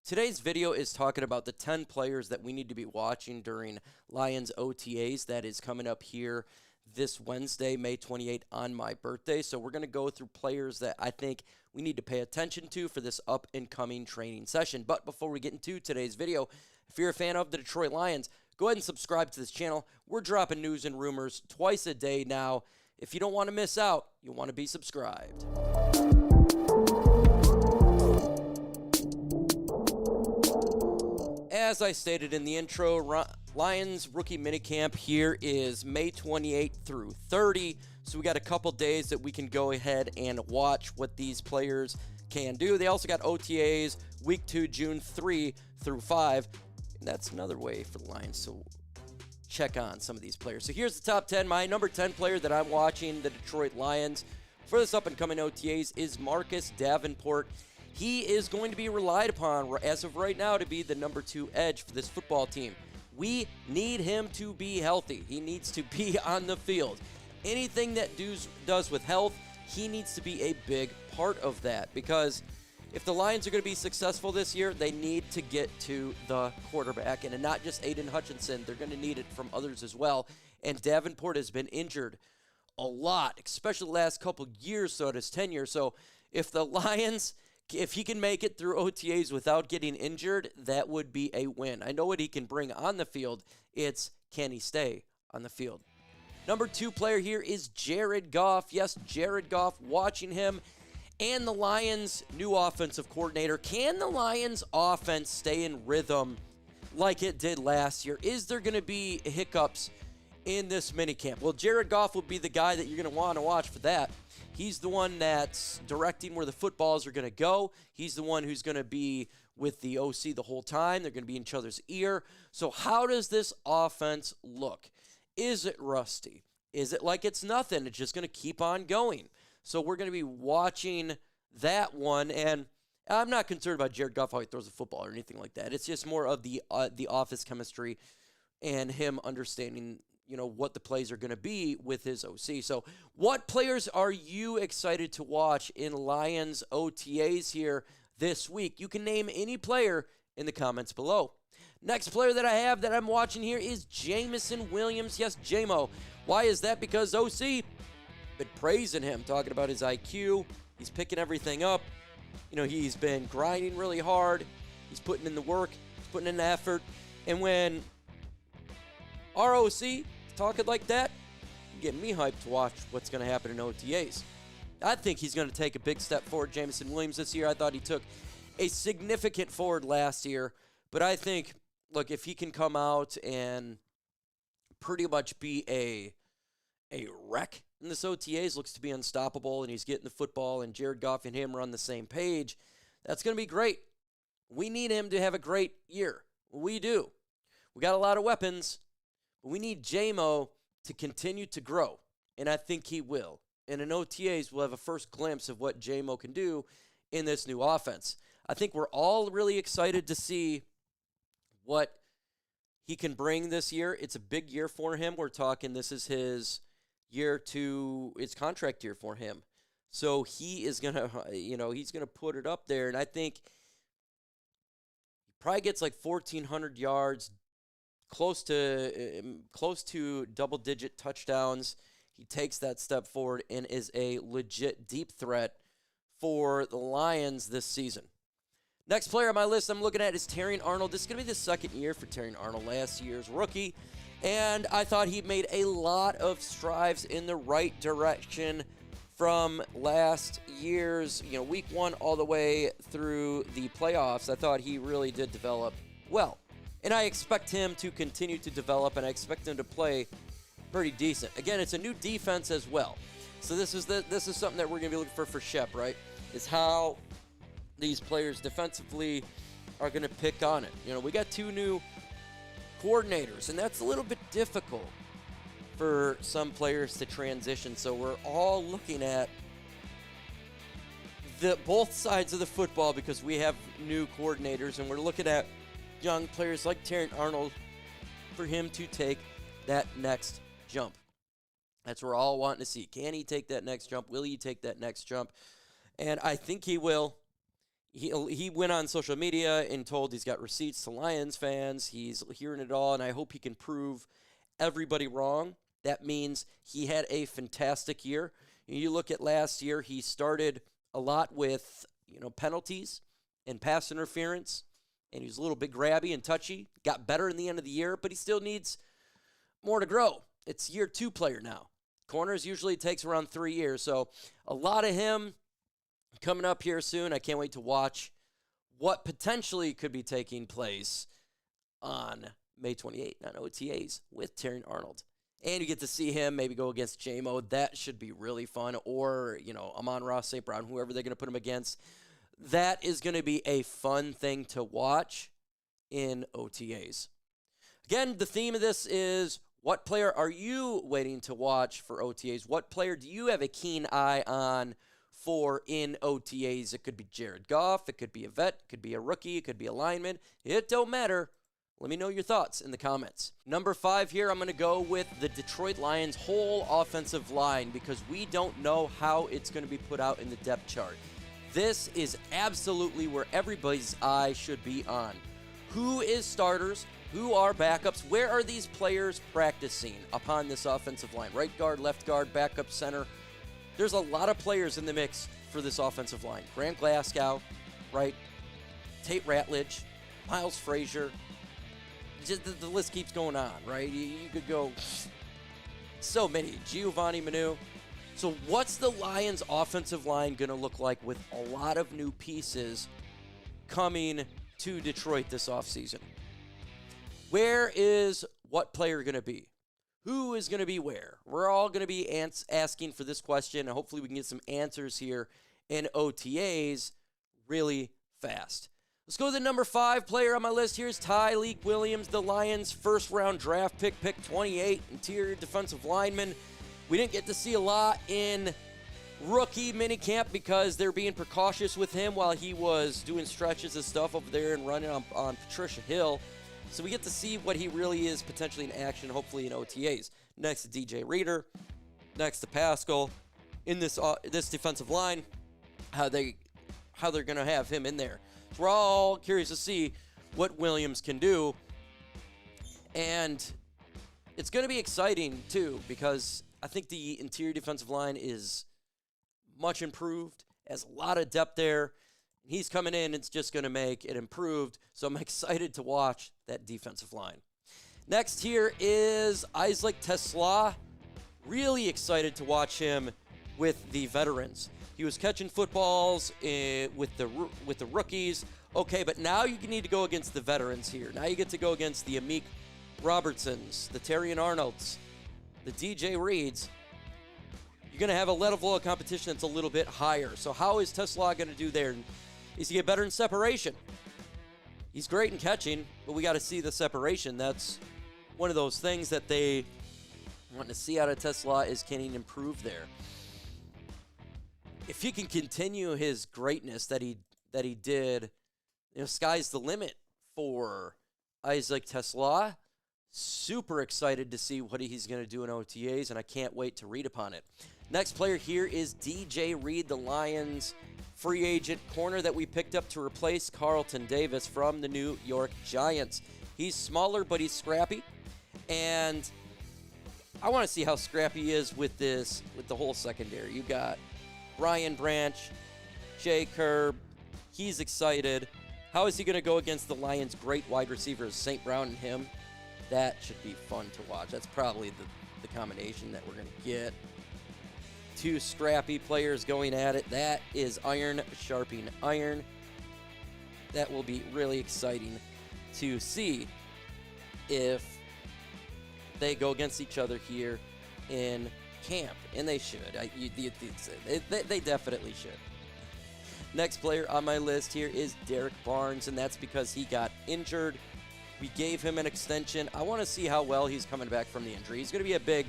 Today's video is talking about the 10 players that we need to be watching during Lions OTAs. That is coming up here this Wednesday, May 28th, on my birthday. So we're going to go through players that I think we need to pay attention to for this up-and-coming training session. But before we get into today's video, if you're a fan of the Detroit Lions, go ahead and subscribe to this channel. We're dropping news and rumors twice a day now. If you don't want to miss out, you'll want to be subscribed. As I stated in the intro, Lions rookie minicamp here is May 28th through 30. So we got a couple days that we can go ahead and watch what these players can do. They also got OTAs week 2, June 3 through 5. And that's another way for the Lions to check on some of these players. So here's the top 10. My number 10 player that I'm watching the Detroit Lions for this up-and-coming OTAs is Marcus Davenport. He is going to be relied upon, as of right now, to be the number 2 edge for this football team. We need him to be healthy. He needs to be on the field. Anything that does with health, he needs to be a big part of that, because if the Lions are going to be successful this year, they need to get to the quarterback, and not just Aidan Hutchinson. They're going to need it from others as well, and Davenport has been injured a lot, especially the last couple years so at his tenure. So if the Lions, if he can make it through OTAs without getting injured, that would be a win. I know what he can bring on the field. It's, can he stay on the field? Number 2 player here is Jared Goff. Yes, Jared Goff, watching him and the Lions' new offensive coordinator. Can the Lions' offense stay in rhythm like it did last year? Is there going to be hiccups in this minicamp? Well, Jared Goff will be the guy that you're going to want to watch for that. He's the one that's directing where the footballs are going to go. He's the one who's going to be with the OC the whole time. They're going to be in each other's ear. So how does this offense look? Is it rusty? Is it like it's nothing? It's just going to keep on going. So we're going to be watching that one. And I'm not concerned about Jared Goff, how he throws the football or anything like that. It's just more of the office chemistry and him understanding, you know, what the plays are going to be with his OC. So what players are you excited to watch in Lions OTAs here this week? You can name any player in the comments below. Next player that I have that I'm watching here is Jameson Williams. Yes, JMO. Why is that? Because OC been praising him, talking about his IQ. He's picking everything up. You know, he's been grinding really hard. He's putting in the work. He's putting in the effort. And when ROC talking like that, getting me hyped to watch what's going to happen in OTAs. I think he's going to take a big step forward, Jameson Williams, this year. I thought he took a significant forward last year, but I think, look, if he can come out and pretty much be a wreck in this OTAs, looks to be unstoppable, and he's getting the football, and Jared Goff and him are on the same page, that's going to be great. We need him to have a great year. We do. We got a lot of weapons. We need JMO to continue to grow, and I think he will. And in OTAs, we'll have a first glimpse of what JMO can do in this new offense. I think we're all really excited to see what he can bring this year. It's a big year for him. We're talking this is his year to his contract year for him. So he is going to, he's going to put it up there, and I think he probably gets like 1,400 yards, close to double-digit touchdowns. He takes that step forward and is a legit deep threat for the Lions this season. Next player on my list I'm looking at is Terrion Arnold. This is going to be the second year for Terrion Arnold, last year's rookie, and I thought he made a lot of strides in the right direction from last year's, week 1 all the way through the playoffs. I thought he really did develop well. And I expect him to continue to develop, and I expect him to play pretty decent. Again, it's a new defense as well. So this is something that we're going to be looking for Shep, right? Is how these players defensively are going to pick on it. We got 2 new coordinators, and that's a little bit difficult for some players to transition. So we're all looking at both sides of the football because we have new coordinators, and we're looking at young players like Terrion Arnold for him to take that next jump. That's what we're all wanting to see. Can he take that next jump? Will he take that next jump? And I think he will. he went on social media and told he's got receipts to Lions fans. He's hearing it all, and I hope he can prove everybody wrong. That means he had a fantastic year. You look at last year, he started a lot with, penalties and pass interference, and he was a little bit grabby and touchy. Got better in the end of the year, but he still needs more to grow. It's year 2 player now. Corners usually takes around 3 years, so a lot of him coming up here soon. I can't wait to watch what potentially could be taking place on May 28th on OTAs with Terrion Arnold. And you get to see him maybe go against J-Mo. That should be really fun. Or, Amon-Ra St. Brown, whoever they're going to put him against. That is going to be a fun thing to watch in OTAs. Again, the theme of this is, what player are you waiting to watch for OTAs? What player do you have a keen eye on for in OTAs? It could be Jared Goff. It could be a vet. It could be a rookie. It could be a lineman. It don't matter. Let me know your thoughts in the comments. Number 5 here, I'm going to go with the Detroit Lions' whole offensive line because we don't know how it's going to be put out in the depth chart. This is absolutely where everybody's eye should be on. Who is starters? Who are backups? Where are these players practicing upon this offensive line? Right guard, left guard, backup center. There's a lot of players in the mix for this offensive line. Grant Glasgow, right? Tate Ratledge, Miles Frazier. Just the list keeps going on, right? You could go so many. Giovanni Manu. So what's the Lions' offensive line going to look like with a lot of new pieces coming to Detroit this offseason? Where is what player going to be? Who is going to be where? We're all going to be asking for this question, and hopefully we can get some answers here in OTAs really fast. Let's go to the number 5 player on my list. Here's Tyleik Williams, the Lions' first-round draft pick 28, interior defensive lineman. We didn't get to see a lot in rookie minicamp because they're being precautious with him while he was doing stretches and stuff over there and running on Patricia Hill. So we get to see what he really is potentially in action, hopefully in OTAs. Next to DJ Reader, next to Pascal. In this defensive line, how they're going to have him in there. So we're all curious to see what Williams can do. And it's going to be exciting, too, because I think the interior defensive line is much improved, has a lot of depth there. He's coming in, it's just going to make it improved. So I'm excited to watch that defensive line. Next here is Isaac TeSlaa. Really excited to watch him with the veterans. He was catching footballs with the rookies. Okay, but now you need to go against the veterans here. Now you get to go against the Amik Robertsons, the Terrion Arnolds, the DJ Reeds. You're going to have a level of competition that's a little bit higher. So how is TeSlaa going to do there? Is he get better in separation? He's great in catching, but we got to see the separation. That's one of those things that they want to see out of TeSlaa is can he improve there? If he can continue his greatness that he did, sky's the limit for Isaac TeSlaa. Super excited to see what he's going to do in OTAs, and I can't wait to read upon it. Next player here is DJ Reed, the Lions free agent corner that we picked up to replace Carlton Davis from the New York Giants. He's smaller, but he's scrappy, and I want to see how scrappy he is with the whole secondary. You got Ryan Branch, Jay Kerb. He's excited. How is he going to go against the Lions' great wide receivers, St. Brown and him? That should be fun to watch. That's probably the combination that we're going to get. Two scrappy players going at it. That is iron sharpening iron. That will be really exciting to see if they go against each other here in camp, and they should. They definitely should. Next player on my list here is Derrick Barnes, and that's because he got injured. We gave him an extension. I want to see how well he's coming back from the injury. He's going to be a big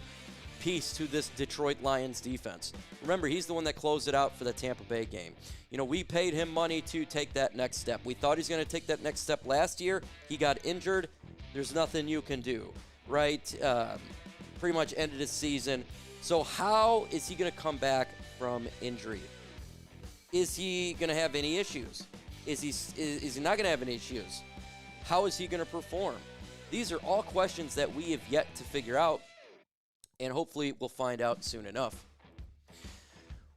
piece to this Detroit Lions defense. Remember, he's the one that closed it out for the Tampa Bay game. We paid him money to take that next step. We thought he's going to take that next step last year. He got injured. There's nothing you can do, right? Pretty much ended his season. So how is he going to come back from injury? Is he going to have any issues? Is he not going to have any issues? How is he going to perform? These are all questions that we have yet to figure out, and hopefully we'll find out soon enough.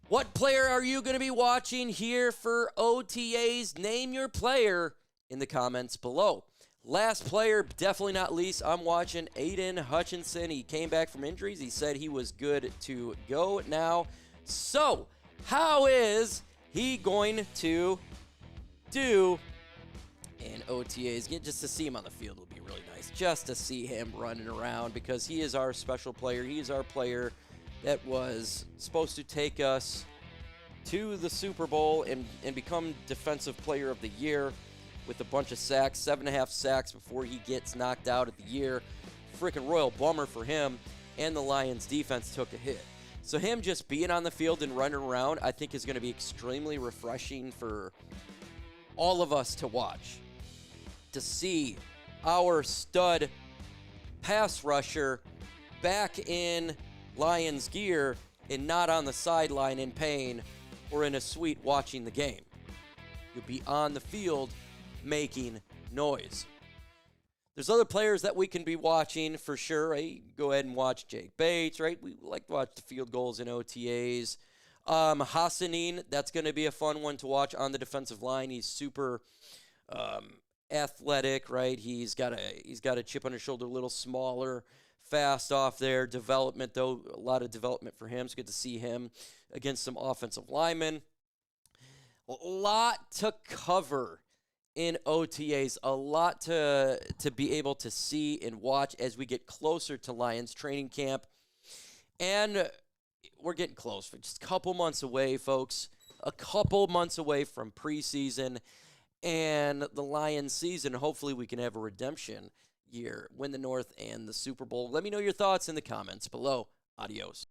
What player are you going to be watching here for OTAs? Name your player in the comments below. Last player, definitely not least, I'm watching Aidan Hutchinson. He came back from injuries. He said he was good to go now. So, how is he going to do in OTAs? Just to see him on the field would be really nice. Just to see him running around, because he is our special player. He is our player that was supposed to take us to the Super Bowl and become Defensive Player of the Year with a bunch of sacks, 7.5 sacks before he gets knocked out of the year. Freaking royal bummer for him, and the Lions defense took a hit. So him just being on the field and running around, I think is going to be extremely refreshing for all of us to watch. To see our stud pass rusher back in Lions gear and not on the sideline in pain or in a suite watching the game. You'll be on the field making noise. There's other players that we can be watching for sure, right? Go ahead and watch Jake Bates, right? We like to watch the field goals in OTAs. Hassanin, that's going to be a fun one to watch on the defensive line. He's super athletic, right? He's got a chip on his shoulder, a little smaller, fast off there. Development, though, a lot of development for him. It's good to see him against some offensive linemen. A lot to cover in OTAs, a lot to be able to see and watch as we get closer to Lions training camp. And we're getting close. We're just a couple months away, folks. A couple months away from preseason and the Lions season. Hopefully we can have a redemption year, win the North and the Super Bowl. Let me know your thoughts in the comments below. Adios.